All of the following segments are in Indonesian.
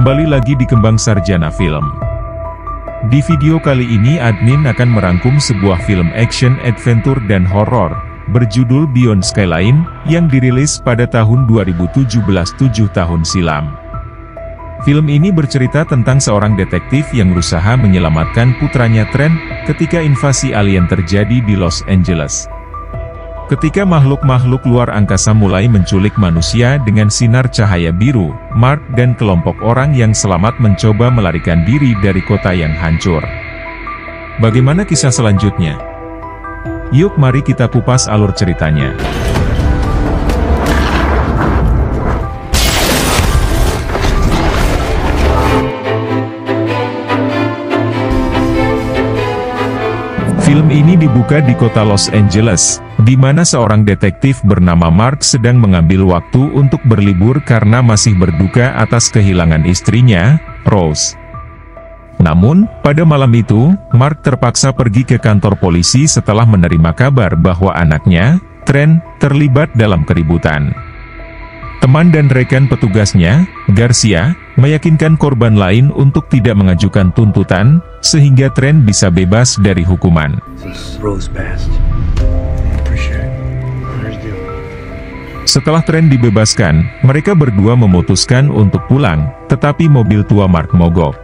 Kembali lagi di Kembang Sarjana Film. Di video kali ini admin akan merangkum sebuah film action, adventure, dan horor berjudul Beyond Skyline yang dirilis pada tahun 2017, 7 tahun silam. Film ini bercerita tentang seorang detektif yang berusaha menyelamatkan putranya Trent ketika invasi alien terjadi di Los Angeles. Ketika makhluk-makhluk luar angkasa mulai menculik manusia dengan sinar cahaya biru, Mark dan kelompok orang yang selamat mencoba melarikan diri dari kota yang hancur. Bagaimana kisah selanjutnya? Yuk mari kita kupas alur ceritanya. Film ini dibuka di kota Los Angeles, di mana seorang detektif bernama Mark sedang mengambil waktu untuk berlibur karena masih berduka atas kehilangan istrinya, Rose. Namun, pada malam itu, Mark terpaksa pergi ke kantor polisi setelah menerima kabar bahwa anaknya, Trent, terlibat dalam keributan. Teman dan rekan petugasnya, Garcia, meyakinkan korban lain untuk tidak mengajukan tuntutan, sehingga Trent bisa bebas dari hukuman. Setelah Trent dibebaskan, mereka berdua memutuskan untuk pulang, tetapi mobil tua Mark mogok.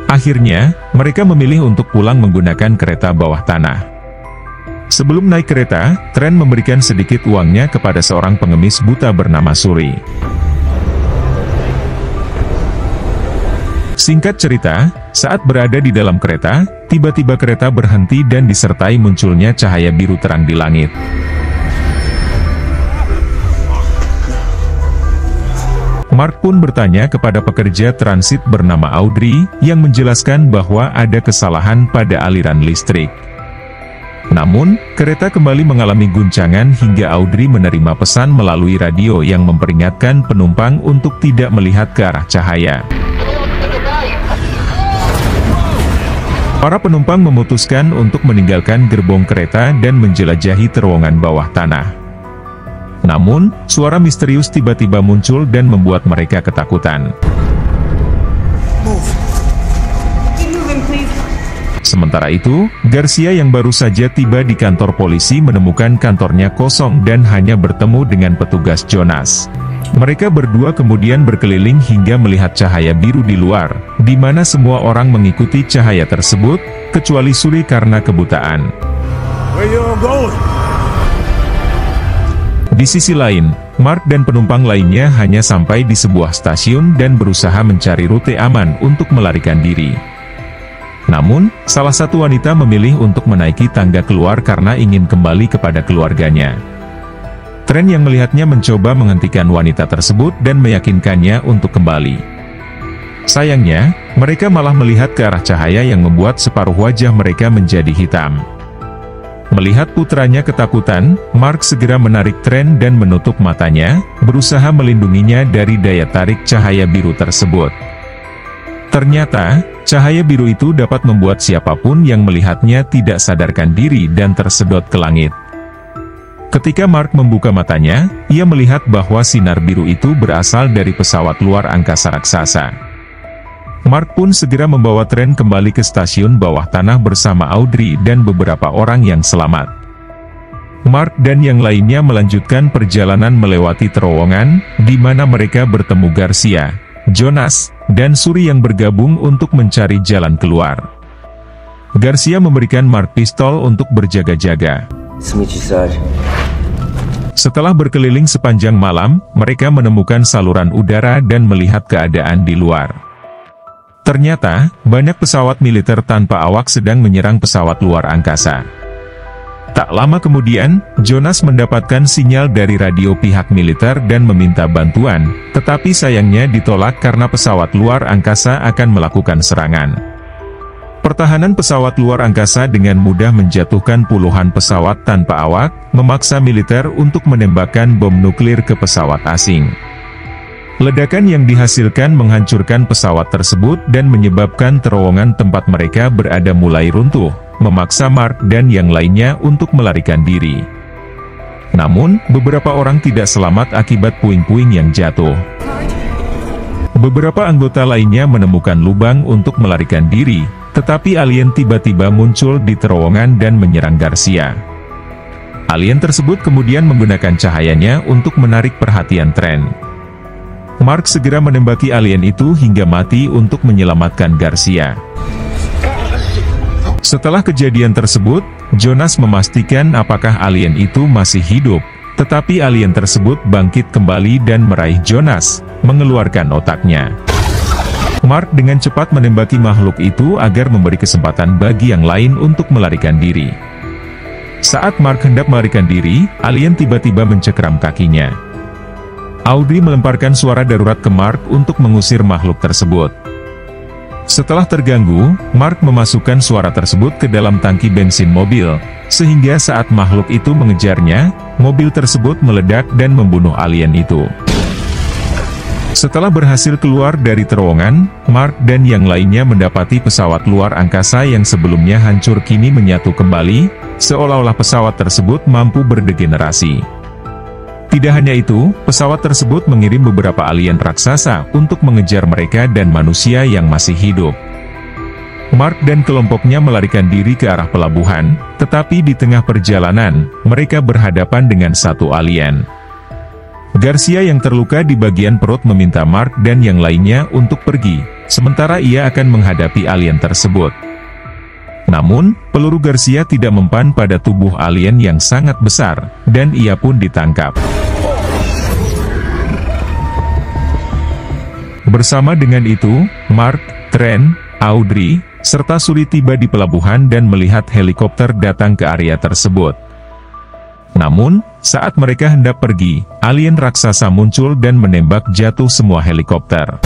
Akhirnya, mereka memilih untuk pulang menggunakan kereta bawah tanah. Sebelum naik kereta, Trent memberikan sedikit uangnya kepada seorang pengemis buta bernama Suri. Singkat cerita, saat berada di dalam kereta, tiba-tiba kereta berhenti dan disertai munculnya cahaya biru terang di langit. Mark pun bertanya kepada pekerja transit bernama Audrey, yang menjelaskan bahwa ada kesalahan pada aliran listrik. Namun, kereta kembali mengalami guncangan hingga Audrey menerima pesan melalui radio yang memperingatkan penumpang untuk tidak melihat ke arah cahaya. Para penumpang memutuskan untuk meninggalkan gerbong kereta dan menjelajahi terowongan bawah tanah. Namun, suara misterius tiba-tiba muncul dan membuat mereka ketakutan. Sementara itu, Garcia yang baru saja tiba di kantor polisi menemukan kantornya kosong dan hanya bertemu dengan petugas Jonas. Mereka berdua kemudian berkeliling hingga melihat cahaya biru di luar, di mana semua orang mengikuti cahaya tersebut, kecuali Suri karena kebutaan. Di sisi lain, Mark dan penumpang lainnya hanya sampai di sebuah stasiun dan berusaha mencari rute aman untuk melarikan diri. Namun, salah satu wanita memilih untuk menaiki tangga keluar karena ingin kembali kepada keluarganya. Trent yang melihatnya mencoba menghentikan wanita tersebut dan meyakinkannya untuk kembali. Sayangnya, mereka malah melihat ke arah cahaya yang membuat separuh wajah mereka menjadi hitam. Melihat putranya ketakutan, Mark segera menarik Trent dan menutup matanya, berusaha melindunginya dari daya tarik cahaya biru tersebut. Ternyata, cahaya biru itu dapat membuat siapapun yang melihatnya tidak sadarkan diri dan tersedot ke langit. Ketika Mark membuka matanya, ia melihat bahwa sinar biru itu berasal dari pesawat luar angkasa raksasa. Mark pun segera membawa Trent kembali ke stasiun bawah tanah bersama Audrey dan beberapa orang yang selamat. Mark dan yang lainnya melanjutkan perjalanan melewati terowongan, di mana mereka bertemu Garcia, Jonas, dan Suri yang bergabung untuk mencari jalan keluar. Garcia memberikan Mark pistol untuk berjaga-jaga. Setelah berkeliling sepanjang malam, mereka menemukan saluran udara dan melihat keadaan di luar. Ternyata, banyak pesawat militer tanpa awak sedang menyerang pesawat luar angkasa. Tak lama kemudian, Jonas mendapatkan sinyal dari radio pihak militer dan meminta bantuan, tetapi sayangnya ditolak karena pesawat luar angkasa akan melakukan serangan. Pertahanan pesawat luar angkasa dengan mudah menjatuhkan puluhan pesawat tanpa awak, memaksa militer untuk menembakkan bom nuklir ke pesawat asing. Ledakan yang dihasilkan menghancurkan pesawat tersebut dan menyebabkan terowongan tempat mereka berada mulai runtuh, memaksa Mark dan yang lainnya untuk melarikan diri. Namun, beberapa orang tidak selamat akibat puing-puing yang jatuh. Beberapa anggota lainnya menemukan lubang untuk melarikan diri, tetapi alien tiba-tiba muncul di terowongan dan menyerang Garcia. Alien tersebut kemudian menggunakan cahayanya untuk menarik perhatian Trent. Mark segera menembaki alien itu hingga mati untuk menyelamatkan Garcia. Setelah kejadian tersebut, Jonas memastikan apakah alien itu masih hidup, tetapi alien tersebut bangkit kembali dan meraih Jonas, mengeluarkan otaknya. Mark dengan cepat menembaki makhluk itu agar memberi kesempatan bagi yang lain untuk melarikan diri. Saat Mark hendak melarikan diri, alien tiba-tiba mencekram kakinya. Audrey melemparkan suara darurat ke Mark untuk mengusir makhluk tersebut. Setelah terganggu, Mark memasukkan suara tersebut ke dalam tangki bensin mobil, sehingga saat makhluk itu mengejarnya, mobil tersebut meledak dan membunuh alien itu. Setelah berhasil keluar dari terowongan, Mark dan yang lainnya mendapati pesawat luar angkasa yang sebelumnya hancur kini menyatu kembali, seolah-olah pesawat tersebut mampu berdegenerasi. Tidak hanya itu, pesawat tersebut mengirim beberapa alien raksasa untuk mengejar mereka dan manusia yang masih hidup. Mark dan kelompoknya melarikan diri ke arah pelabuhan, tetapi di tengah perjalanan, mereka berhadapan dengan satu alien. Garcia yang terluka di bagian perut meminta Mark dan yang lainnya untuk pergi, sementara ia akan menghadapi alien tersebut. Namun, peluru Garcia tidak mempan pada tubuh alien yang sangat besar, dan ia pun ditangkap. Bersama dengan itu, Mark, Trent, Audrey, serta Sully tiba di pelabuhan dan melihat helikopter datang ke area tersebut. Namun, saat mereka hendak pergi, alien raksasa muncul dan menembak jatuh semua helikopter.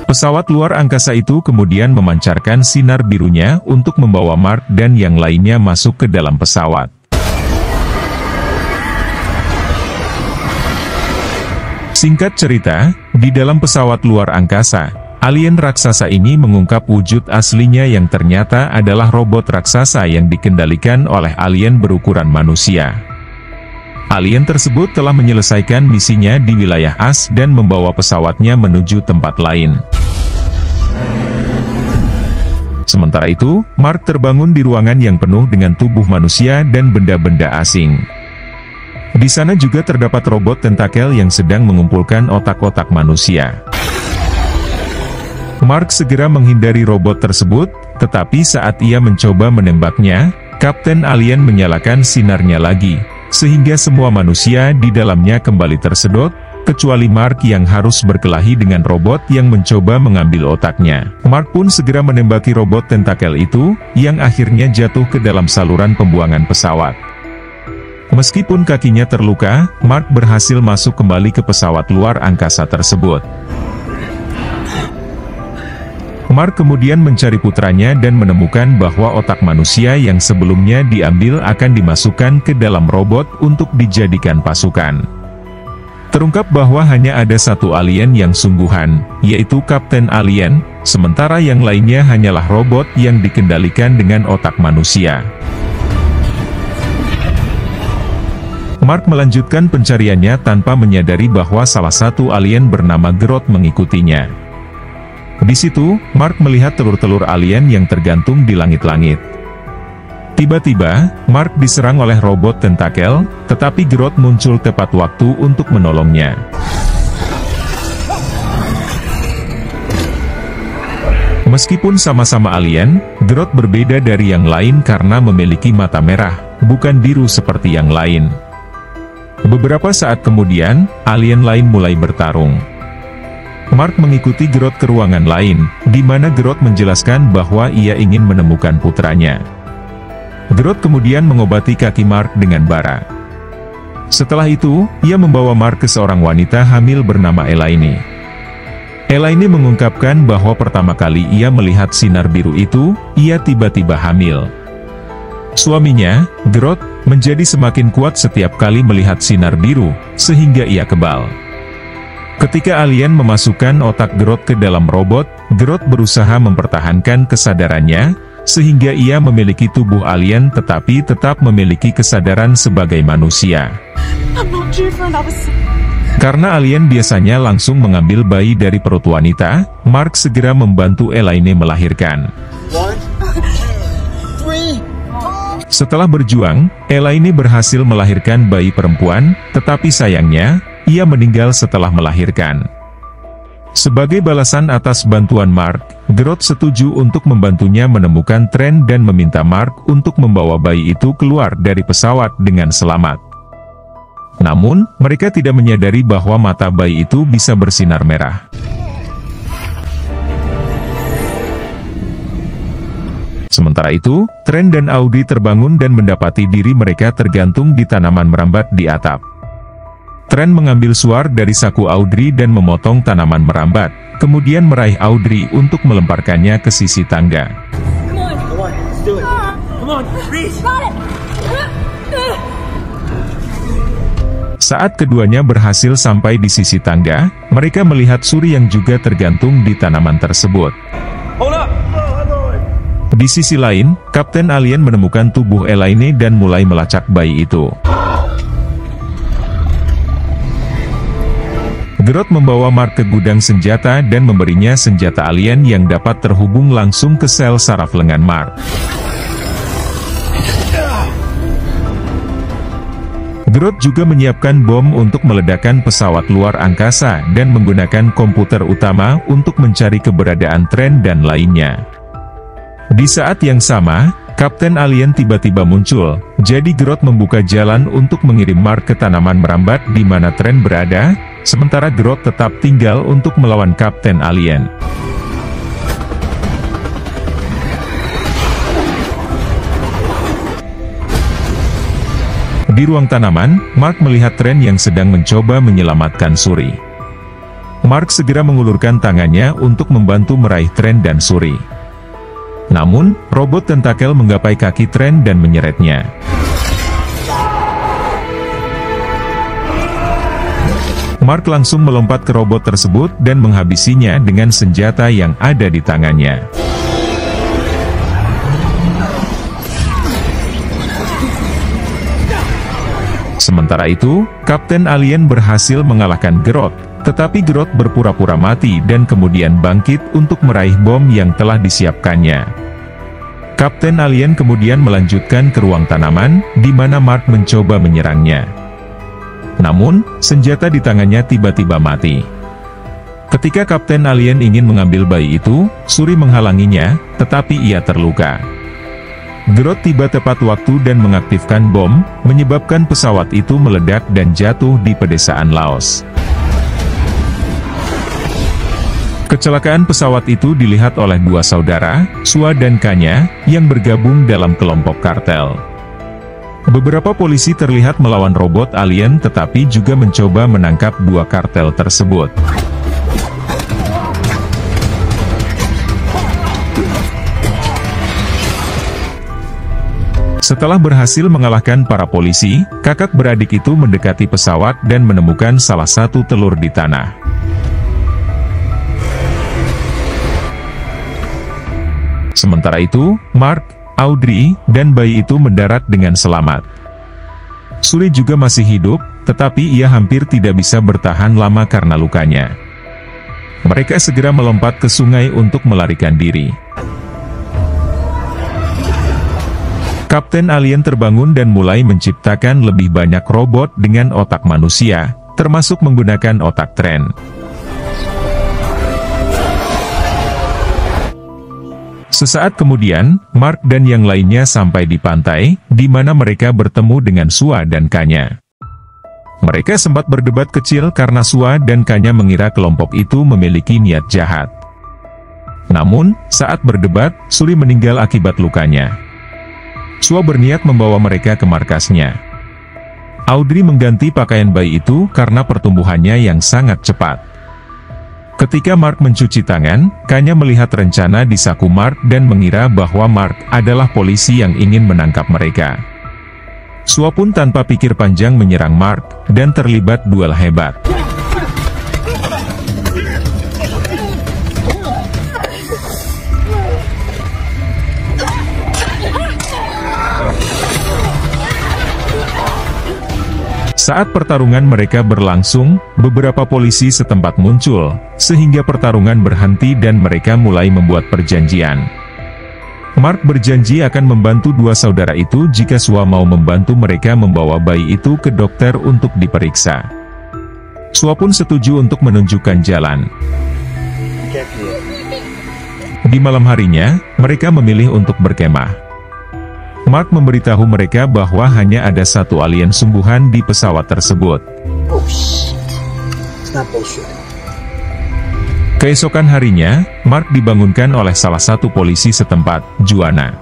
Pesawat luar angkasa itu kemudian memancarkan sinar birunya untuk membawa Mark dan yang lainnya masuk ke dalam pesawat. Singkat cerita, di dalam pesawat luar angkasa, alien raksasa ini mengungkap wujud aslinya yang ternyata adalah robot raksasa yang dikendalikan oleh alien berukuran manusia. Alien tersebut telah menyelesaikan misinya di wilayah AS dan membawa pesawatnya menuju tempat lain. Sementara itu, Mark terbangun di ruangan yang penuh dengan tubuh manusia dan benda-benda asing. Di sana juga terdapat robot tentakel yang sedang mengumpulkan otak-otak manusia. Mark segera menghindari robot tersebut, tetapi saat ia mencoba menembaknya, Kapten Alien menyalakan sinarnya lagi, sehingga semua manusia di dalamnya kembali tersedot, kecuali Mark yang harus berkelahi dengan robot yang mencoba mengambil otaknya. Mark pun segera menembaki robot tentakel itu, yang akhirnya jatuh ke dalam saluran pembuangan pesawat. Meskipun kakinya terluka, Mark berhasil masuk kembali ke pesawat luar angkasa tersebut. Mark kemudian mencari putranya dan menemukan bahwa otak manusia yang sebelumnya diambil akan dimasukkan ke dalam robot untuk dijadikan pasukan. Terungkap bahwa hanya ada satu alien yang sungguhan, yaitu Kapten Alien, sementara yang lainnya hanyalah robot yang dikendalikan dengan otak manusia. Mark melanjutkan pencariannya tanpa menyadari bahwa salah satu alien bernama Groot mengikutinya. Di situ, Mark melihat telur-telur alien yang tergantung di langit-langit. Tiba-tiba, Mark diserang oleh robot tentakel, tetapi Groot muncul tepat waktu untuk menolongnya. Meskipun sama-sama alien, Groot berbeda dari yang lain karena memiliki mata merah, bukan biru seperti yang lain. Beberapa saat kemudian, alien lain mulai bertarung. Mark mengikuti Groot ke ruangan lain, di mana Groot menjelaskan bahwa ia ingin menemukan putranya. Groot kemudian mengobati kaki Mark dengan bara. Setelah itu, ia membawa Mark ke seorang wanita hamil bernama Elaine. Elaine mengungkapkan bahwa pertama kali ia melihat sinar biru itu, ia tiba-tiba hamil. Suaminya, Groot, menjadi semakin kuat setiap kali melihat sinar biru, sehingga ia kebal. Ketika alien memasukkan otak Groot ke dalam robot, Groot berusaha mempertahankan kesadarannya, sehingga ia memiliki tubuh alien tetapi tetap memiliki kesadaran sebagai manusia. Karena alien biasanya langsung mengambil bayi dari perut wanita, Mark segera membantu Elaine melahirkan. Setelah berjuang, Elaine berhasil melahirkan bayi perempuan, tetapi sayangnya, ia meninggal setelah melahirkan. Sebagai balasan atas bantuan Mark, Grodd setuju untuk membantunya menemukan Trent dan meminta Mark untuk membawa bayi itu keluar dari pesawat dengan selamat. Namun, mereka tidak menyadari bahwa mata bayi itu bisa bersinar merah. Sementara itu, Trent dan Audrey terbangun dan mendapati diri mereka tergantung di tanaman merambat di atap. Trent mengambil suar dari saku Audrey dan memotong tanaman merambat, kemudian meraih Audrey untuk melemparkannya ke sisi tangga. Saat keduanya berhasil sampai di sisi tangga, mereka melihat Suri yang juga tergantung di tanaman tersebut. Di sisi lain, Kapten Alien menemukan tubuh Elaine dan mulai melacak bayi itu. Grodd membawa Mark ke gudang senjata dan memberinya senjata alien yang dapat terhubung langsung ke sel saraf lengan Mark. Grodd juga menyiapkan bom untuk meledakkan pesawat luar angkasa dan menggunakan komputer utama untuk mencari keberadaan Trent dan lainnya. Di saat yang sama, Kapten Alien tiba-tiba muncul, jadi Grodd membuka jalan untuk mengirim Mark ke tanaman merambat di mana Trent berada, sementara Grodd tetap tinggal untuk melawan Kapten Alien. Di ruang tanaman, Mark melihat Trent yang sedang mencoba menyelamatkan Suri. Mark segera mengulurkan tangannya untuk membantu meraih Trent dan Suri. Namun, robot tentakel menggapai kaki Trent dan menyeretnya. Mark langsung melompat ke robot tersebut dan menghabisinya dengan senjata yang ada di tangannya. Sementara itu, Kapten Alien berhasil mengalahkan Grodd, tetapi Grodd berpura-pura mati dan kemudian bangkit untuk meraih bom yang telah disiapkannya. Kapten Alien kemudian melanjutkan ke ruang tanaman, di mana Mark mencoba menyerangnya. Namun, senjata di tangannya tiba-tiba mati. Ketika Kapten Alien ingin mengambil bayi itu, Suri menghalanginya, tetapi ia terluka. Grodd tiba tepat waktu dan mengaktifkan bom, menyebabkan pesawat itu meledak dan jatuh di pedesaan Laos. Kecelakaan pesawat itu dilihat oleh dua saudara, Sua dan Kanya, yang bergabung dalam kelompok kartel. Beberapa polisi terlihat melawan robot alien tetapi juga mencoba menangkap dua kartel tersebut. Setelah berhasil mengalahkan para polisi, kakak beradik itu mendekati pesawat dan menemukan salah satu telur di tanah. Sementara itu, Mark, Audrey, dan bayi itu mendarat dengan selamat. Suri juga masih hidup, tetapi ia hampir tidak bisa bertahan lama karena lukanya. Mereka segera melompat ke sungai untuk melarikan diri. Kapten Alien terbangun dan mulai menciptakan lebih banyak robot dengan otak manusia, termasuk menggunakan otak Trent. Sesaat kemudian, Mark dan yang lainnya sampai di pantai, di mana mereka bertemu dengan Sua dan Kanya. Mereka sempat berdebat kecil karena Sua dan Kanya mengira kelompok itu memiliki niat jahat. Namun, saat berdebat, Suri meninggal akibat lukanya. Sua berniat membawa mereka ke markasnya. Audrey mengganti pakaian bayi itu karena pertumbuhannya yang sangat cepat. Ketika Mark mencuci tangan, Kanya melihat rencana di saku Mark dan mengira bahwa Mark adalah polisi yang ingin menangkap mereka. Sua pun tanpa pikir panjang menyerang Mark, dan terlibat duel hebat. Saat pertarungan mereka berlangsung, beberapa polisi setempat muncul, sehingga pertarungan berhenti dan mereka mulai membuat perjanjian. Mark berjanji akan membantu dua saudara itu jika Sua mau membantu mereka membawa bayi itu ke dokter untuk diperiksa. Sua pun setuju untuk menunjukkan jalan. Di malam harinya, mereka memilih untuk berkemah. Mark memberitahu mereka bahwa hanya ada satu alien sungguhan di pesawat tersebut. Keesokan harinya, Mark dibangunkan oleh salah satu polisi setempat, Juana.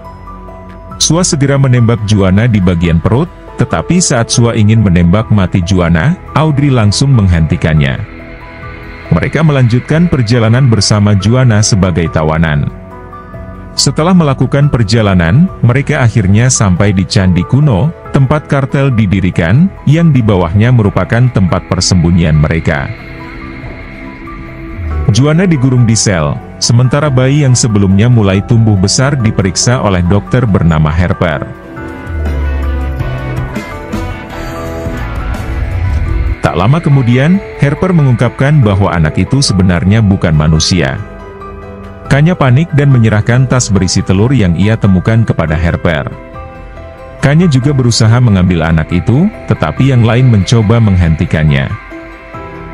Sua segera menembak Juana di bagian perut, tetapi saat Sua ingin menembak mati Juana, Audrey langsung menghentikannya. Mereka melanjutkan perjalanan bersama Juana sebagai tawanan. Setelah melakukan perjalanan, mereka akhirnya sampai di Candi Kuno, tempat kartel didirikan, yang di bawahnya merupakan tempat persembunyian mereka. Juana digurung di sel, sementara bayi yang sebelumnya mulai tumbuh besar diperiksa oleh dokter bernama Harper. Tak lama kemudian, Harper mengungkapkan bahwa anak itu sebenarnya bukan manusia. Kanya panik dan menyerahkan tas berisi telur yang ia temukan kepada Harper. Kanya juga berusaha mengambil anak itu, tetapi yang lain mencoba menghentikannya.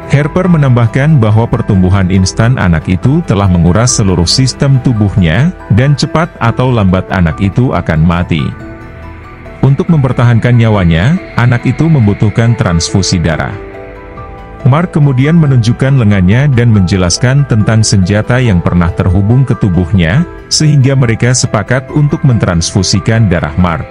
Harper menambahkan bahwa pertumbuhan instan anak itu telah menguras seluruh sistem tubuhnya, dan cepat atau lambat anak itu akan mati. Untuk mempertahankan nyawanya, anak itu membutuhkan transfusi darah. Mark kemudian menunjukkan lengannya dan menjelaskan tentang senjata yang pernah terhubung ke tubuhnya, sehingga mereka sepakat untuk mentransfusikan darah Mark.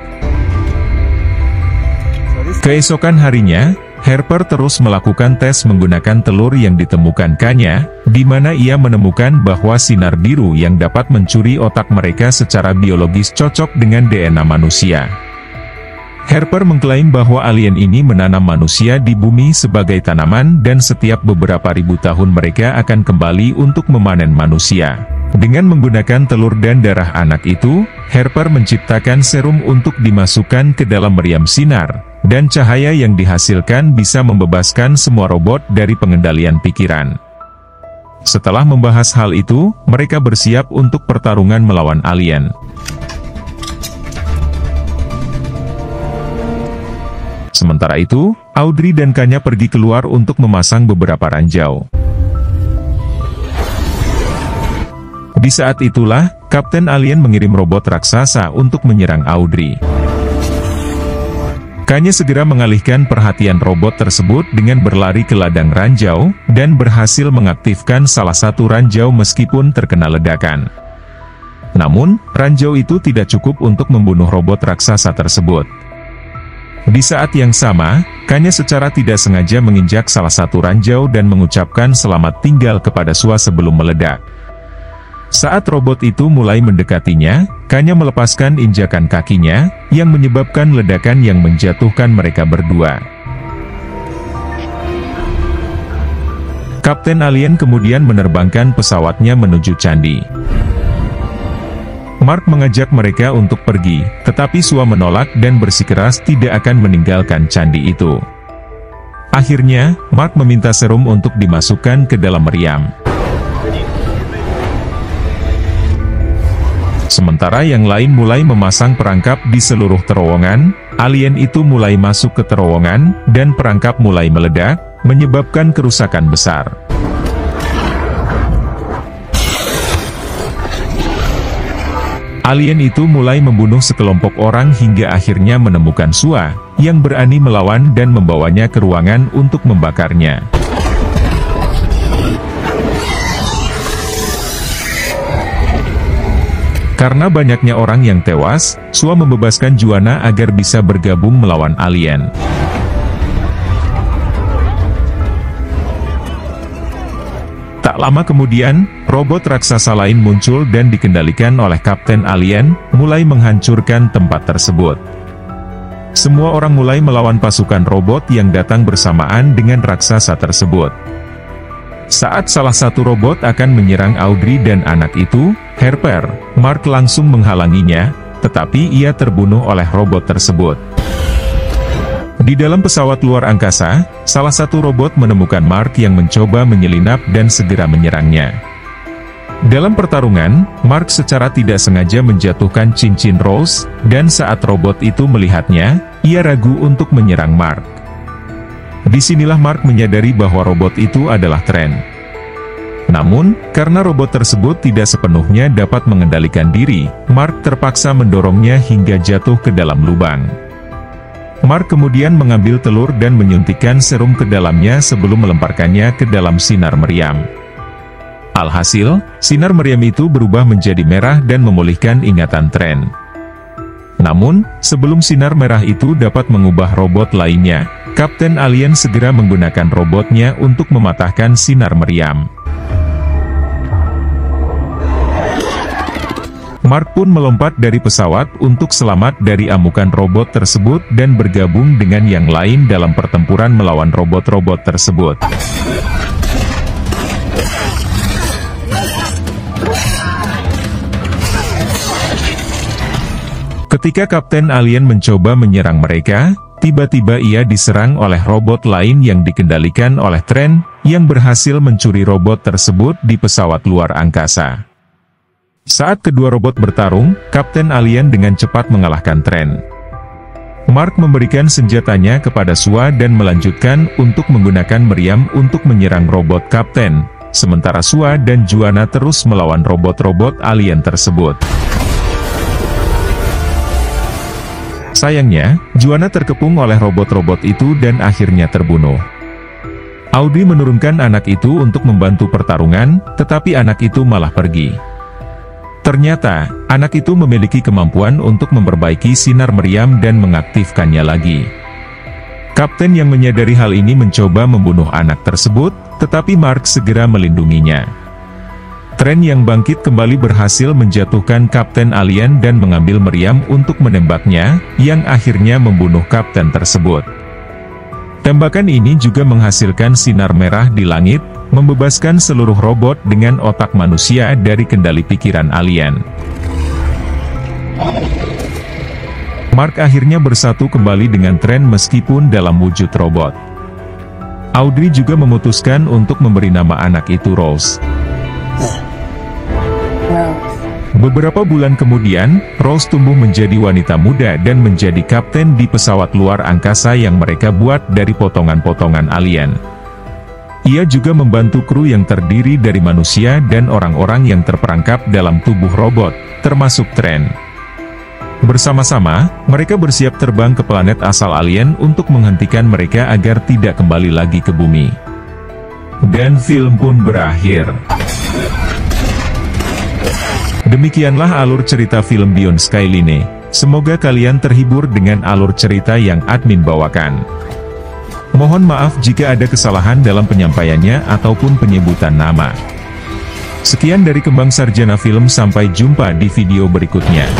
Keesokan harinya, Harper terus melakukan tes menggunakan telur yang ditemukan Kanya, di mana ia menemukan bahwa sinar biru yang dapat mencuri otak mereka secara biologis cocok dengan DNA manusia. Harper mengklaim bahwa alien ini menanam manusia di bumi sebagai tanaman dan setiap beberapa ribu tahun mereka akan kembali untuk memanen manusia. Dengan menggunakan telur dan darah anak itu, Harper menciptakan serum untuk dimasukkan ke dalam meriam sinar, dan cahaya yang dihasilkan bisa membebaskan semua robot dari pengendalian pikiran. Setelah membahas hal itu, mereka bersiap untuk pertarungan melawan alien. Sementara itu, Audrey dan Kanya pergi keluar untuk memasang beberapa ranjau. Di saat itulah, Kapten Alien mengirim robot raksasa untuk menyerang Audrey. Kanya segera mengalihkan perhatian robot tersebut dengan berlari ke ladang ranjau, dan berhasil mengaktifkan salah satu ranjau meskipun terkena ledakan. Namun, ranjau itu tidak cukup untuk membunuh robot raksasa tersebut. Di saat yang sama, Kanya secara tidak sengaja menginjak salah satu ranjau dan mengucapkan selamat tinggal kepada Sua sebelum meledak. Saat robot itu mulai mendekatinya, Kanya melepaskan injakan kakinya, yang menyebabkan ledakan yang menjatuhkan mereka berdua. Kapten Alien kemudian menerbangkan pesawatnya menuju candi. Mark mengajak mereka untuk pergi, tetapi Sua menolak dan bersikeras tidak akan meninggalkan candi itu. Akhirnya, Mark meminta serum untuk dimasukkan ke dalam meriam. Sementara yang lain mulai memasang perangkap di seluruh terowongan, alien itu mulai masuk ke terowongan, dan perangkap mulai meledak, menyebabkan kerusakan besar. Alien itu mulai membunuh sekelompok orang hingga akhirnya menemukan Sua, yang berani melawan dan membawanya ke ruangan untuk membakarnya. Karena banyaknya orang yang tewas, Sua membebaskan Juana agar bisa bergabung melawan alien. Tak lama kemudian, robot raksasa lain muncul dan dikendalikan oleh Kapten Alien, mulai menghancurkan tempat tersebut. Semua orang mulai melawan pasukan robot yang datang bersamaan dengan raksasa tersebut. Saat salah satu robot akan menyerang Audrey dan anak itu, Harper, Mark langsung menghalanginya, tetapi ia terbunuh oleh robot tersebut. Di dalam pesawat luar angkasa, salah satu robot menemukan Mark yang mencoba menyelinap dan segera menyerangnya. Dalam pertarungan, Mark secara tidak sengaja menjatuhkan cincin Rose, dan saat robot itu melihatnya, ia ragu untuk menyerang Mark. Disinilah Mark menyadari bahwa robot itu adalah Trent. Namun, karena robot tersebut tidak sepenuhnya dapat mengendalikan diri, Mark terpaksa mendorongnya hingga jatuh ke dalam lubang. Mark kemudian mengambil telur dan menyuntikkan serum ke dalamnya sebelum melemparkannya ke dalam sinar meriam. Alhasil, sinar meriam itu berubah menjadi merah dan memulihkan ingatan Trent. Namun, sebelum sinar merah itu dapat mengubah robot lainnya, Kapten Alien segera menggunakan robotnya untuk mematahkan sinar meriam. Mark pun melompat dari pesawat untuk selamat dari amukan robot tersebut dan bergabung dengan yang lain dalam pertempuran melawan robot-robot tersebut. Ketika Kapten Alien mencoba menyerang mereka, tiba-tiba ia diserang oleh robot lain yang dikendalikan oleh Trent, yang berhasil mencuri robot tersebut di pesawat luar angkasa. Saat kedua robot bertarung, Kapten Alien dengan cepat mengalahkan Trent. Mark memberikan senjatanya kepada Sua dan melanjutkan untuk menggunakan meriam untuk menyerang robot Kapten, sementara Sua dan Juana terus melawan robot-robot alien tersebut. Sayangnya, Juana terkepung oleh robot-robot itu dan akhirnya terbunuh. Audrey menurunkan anak itu untuk membantu pertarungan, tetapi anak itu malah pergi. Ternyata, anak itu memiliki kemampuan untuk memperbaiki sinar meriam dan mengaktifkannya lagi. Kapten yang menyadari hal ini mencoba membunuh anak tersebut, tetapi Mark segera melindunginya. Trent yang bangkit kembali berhasil menjatuhkan Kapten Alien dan mengambil meriam untuk menembaknya, yang akhirnya membunuh Kapten tersebut. Tembakan ini juga menghasilkan sinar merah di langit, membebaskan seluruh robot dengan otak manusia dari kendali pikiran alien. Mark akhirnya bersatu kembali dengan Trent meskipun dalam wujud robot. Audrey juga memutuskan untuk memberi nama anak itu Rose. Beberapa bulan kemudian, Rose tumbuh menjadi wanita muda dan menjadi kapten di pesawat luar angkasa yang mereka buat dari potongan-potongan alien. Ia juga membantu kru yang terdiri dari manusia dan orang-orang yang terperangkap dalam tubuh robot, termasuk Trent. Bersama-sama, mereka bersiap terbang ke planet asal alien untuk menghentikan mereka agar tidak kembali lagi ke bumi. Dan film pun berakhir. Demikianlah alur cerita film Beyond Skyline. Semoga kalian terhibur dengan alur cerita yang admin bawakan. Mohon maaf jika ada kesalahan dalam penyampaiannya ataupun penyebutan nama. Sekian dari Kembang Sarjana Film, sampai jumpa di video berikutnya.